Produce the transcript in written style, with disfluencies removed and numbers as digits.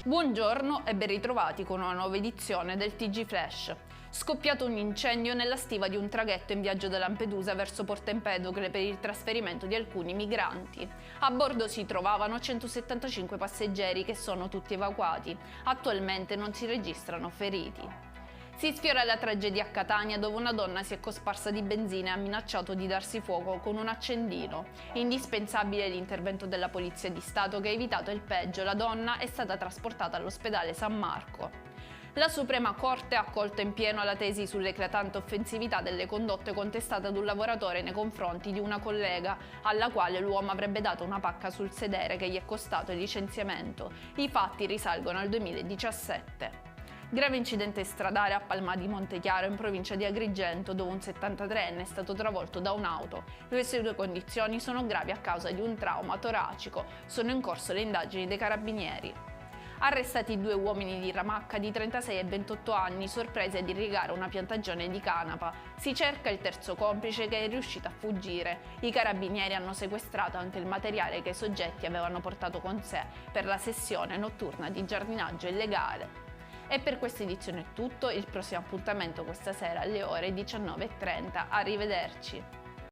Buongiorno e ben ritrovati con una nuova edizione del TG Flash. Scoppiato un incendio nella stiva di un traghetto in viaggio da Lampedusa verso Porto Empedocle per il trasferimento di alcuni migranti. A bordo si trovavano 175 passeggeri che sono tutti evacuati. Attualmente non si registrano feriti. Si sfiora la tragedia a Catania dove una donna si è cosparsa di benzina e ha minacciato di darsi fuoco con un accendino. Indispensabile l'intervento della Polizia di Stato che ha evitato il peggio. La donna è stata trasportata all'ospedale San Marco. La Suprema Corte ha accolto in pieno la tesi sull'eclatante offensività delle condotte contestate ad un lavoratore nei confronti di una collega, alla quale l'uomo avrebbe dato una pacca sul sedere che gli è costato il licenziamento. I fatti risalgono al 2017. Grave incidente stradale a Palma di Montechiaro in provincia di Agrigento dove un 73enne è stato travolto da un'auto. Queste due condizioni sono gravi a causa di un trauma toracico. Sono in corso le indagini dei carabinieri. Arrestati due uomini di Ramacca di 36 e 28 anni sorpresi ad irrigare una piantagione di canapa. Si cerca il terzo complice che è riuscito a fuggire. I carabinieri hanno sequestrato anche il materiale che i soggetti avevano portato con sé per la sessione notturna di giardinaggio illegale. E per questa edizione è tutto, il prossimo appuntamento questa sera alle ore 19:30. Arrivederci.